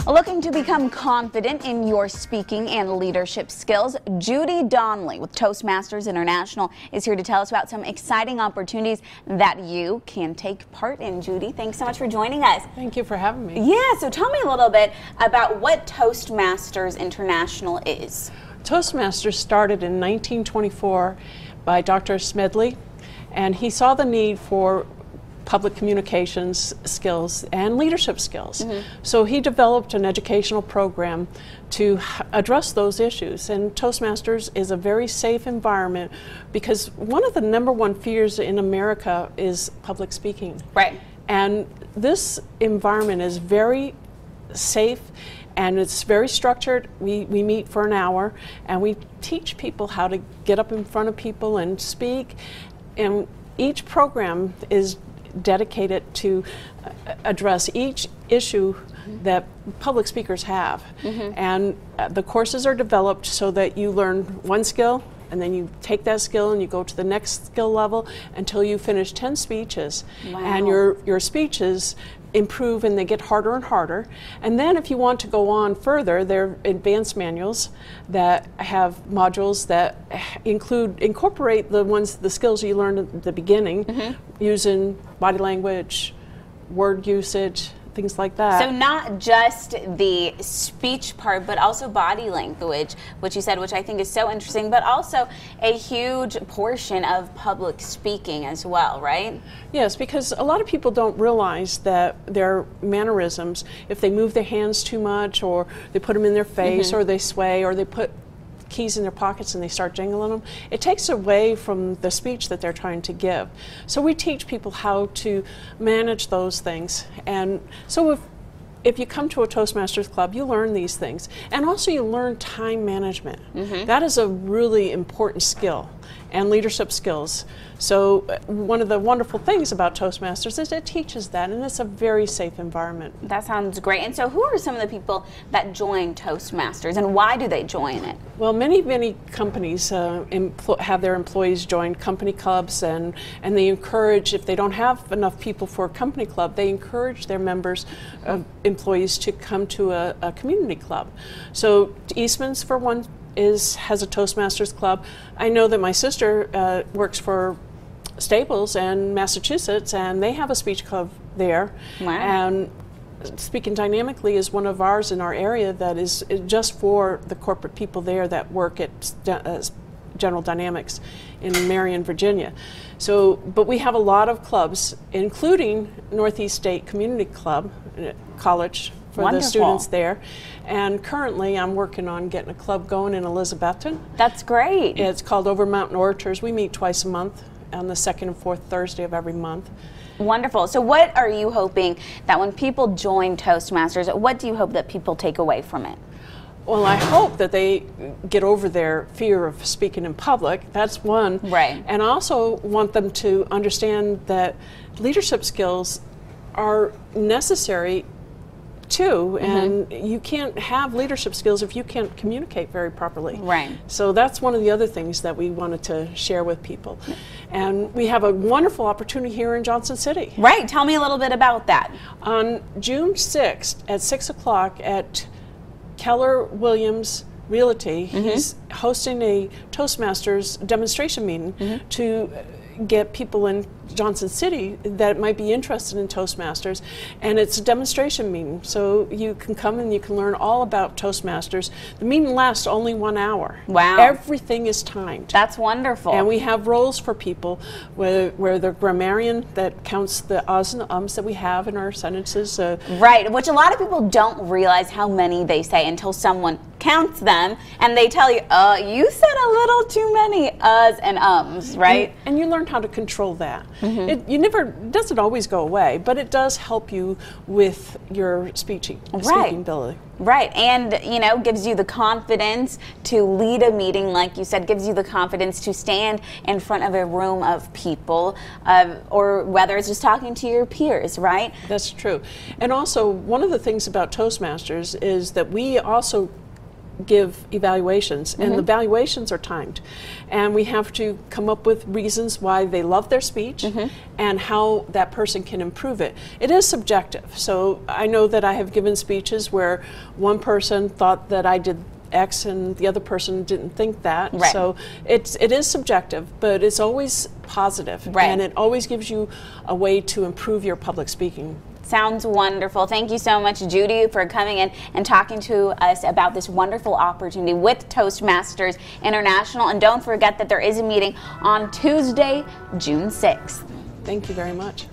Looking to become confident in your speaking and leadership skills, Judy Donley with Toastmasters International is here to tell us about some exciting opportunities that you can take part in. Judy, thanks so much for joining us. Thank you for having me. Yeah, so tell me a little bit about what Toastmasters International is. Toastmasters started in 1924 by Dr. Smedley, and he saw the need for public communications skills and leadership skills. So he developed an educational program to address those issues. And Toastmasters is a very safe environment because one of the #1 fears in America is public speaking. Right. And this environment is very safe and it's very structured. We meet for an hour and we teach people how to get up in front of people and speak. And each program is dedicated to address each issue that public speakers have. And the courses are developed so that you learn one skill and then you take that skill and you go to the next skill level until you finish 10 speeches. Wow. And your speeches improve and they get harder and harder. And then if you want to go on further, there are advanced manuals that have modules that incorporate the skills you learned at the beginning, using body language, word usage, things like that. So not just the speech part, but also body language, which you said, which I think is so interesting, but also a huge portion of public speaking as well, right? Yes, because a lot of people don't realize that their mannerisms, if they move their hands too much, or they put them in their face, or they sway, or they put keys in their pockets and they start jingling them, it takes away from the speech that they're trying to give. So we teach people how to manage those things. And so if you come to a Toastmasters club, you learn these things. And also you learn time management. That is a really important skill, and leadership skills. So one of the wonderful things about Toastmasters is it teaches that, and it's a very safe environment. That sounds great. And so who are some of the people that join Toastmasters, and why do they join it? Well, many companies have their employees join company clubs, and they encourage, if they don't have enough people for a company club, they encourage their members, employees, to come to a community club. So Eastman's, for one, has a Toastmasters club. I know that my sister works for Staples in Massachusetts, and they have a speech club there. Wow. And Speaking Dynamically is one of ours in our area that is just for the corporate people there that work at General Dynamics in Marion, Virginia. So, but we have a lot of clubs, including Northeast State Community Club, college for Wonderful. the students there. And currently I'm working on getting a club going in Elizabethton. That's great. It's called Over Mountain Orators. We meet twice a month on the 2nd and 4th Thursday of every month. Wonderful. So what are you hoping that when people join Toastmasters, what do you hope that people take away from it? Well, I hope that they get over their fear of speaking in public. That's one. Right. And I also want them to understand that leadership skills are necessary too, and you can't have leadership skills if you can't communicate very properly. Right. So that's one of the other things that we wanted to share with people. And we have a wonderful opportunity here in Johnson City. Right. Tell me a little bit about that. On June 6th at 6 o'clock at Keller Williams Realty, he's hosting a Toastmasters demonstration meeting to get people in Johnson City that might be interested in Toastmasters, and it's a demonstration meeting, so you can come and you can learn all about Toastmasters. The meeting lasts only 1 hour. Wow. Everything is timed. That's wonderful. And we have roles for people where the grammarian that counts the ahs and ums that we have in our sentences. Right, which a lot of people don't realize how many they say until someone counts them and they tell you, you said a little too many uhs and ums, right? And you learn how to control that. It doesn't always go away, but it does help you with your speaking ability. Right, and you know, gives you the confidence to lead a meeting, like you said, gives you the confidence to stand in front of a room of people, or whether it's just talking to your peers, right? That's true. And also, one of the things about Toastmasters is that we also give evaluations, and the evaluations are timed, and we have to come up with reasons why they love their speech and how that person can improve it. It is subjective, so I know that I have given speeches where one person thought that I did X and the other person didn't think that. Right. So it is subjective, but it's always positive, and it always gives you a way to improve your public speaking. Sounds wonderful. Thank you so much, Judy, for coming in and talking to us about this wonderful opportunity with Toastmasters International. And don't forget that there is a meeting on Tuesday, June 6th. Thank you very much.